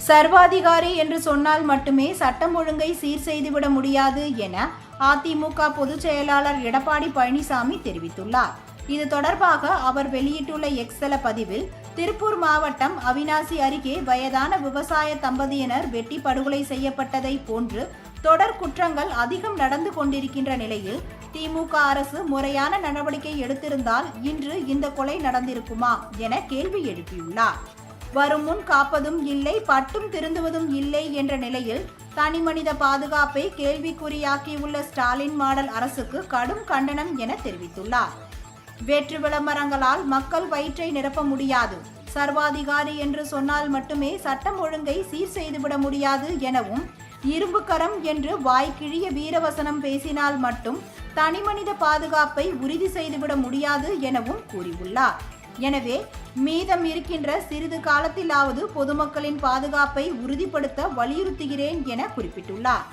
சர்வாதிகாரி என்று சொன்னால் மட்டுமே சட்டம் ஒழுங்கை சீர் செய்துவிட முடியாது என அதிமுக பொதுச் செயலாளர் எடப்பாடி பழனிசாமி தெரிவித்துள்ளார். இது தொடர்பாக அவர் வெளியிட்டுள்ள எக்ஸ் பதிவில், திருப்பூர் மாவட்டம் அவிநாசி அருகே வயதான விவசாய தம்பதியினர் வெட்டி படுகொலை செய்யப்பட்டதை போன்று தொடர் குற்றங்கள் அதிகம் நடந்து கொண்டிருக்கின்ற நிலையில் திமுக அரசு முறையான நடவடிக்கை எடுத்திருந்தால் இன்று இந்த கொலை நடந்திருக்குமா என கேள்வி எழுப்பியுள்ளார். வரும் முன் காப்பதும் இல்லை, பட்டும் திருந்துவதும் இல்லை என்ற நிலையில் தனிமனித பாதுகாப்பை கேள்விக்குறியாக்கியுள்ள ஸ்டாலின் மாடல் அரசுக்கு கடும் கண்டனம் என தெரிவித்துள்ளார். வெற்று விளம்பரங்களால் மக்கள் வயிற்றை நிரப்ப முடியாது, சர்வாதிகாரி என்று சொன்னால் மட்டுமே சட்டம் ஒழுங்கை சீர் செய்துவிட முடியாது எனவும், இரும்பு கரம் என்று வாய்க்கிழிய வீரவசனம் பேசினால் மட்டும் தனிமனித பாதுகாப்பை உறுதி செய்துவிட முடியாது எனவும் கூறியுள்ளார். எனவே மீதம் இருக்கின்ற சிறிது காலத்திலாவது பொதுமக்களின் பாதுகாப்பை உறுதிப்படுத்த வலியுறுத்துகிறேன் என குறிப்பிட்டுள்ளார்.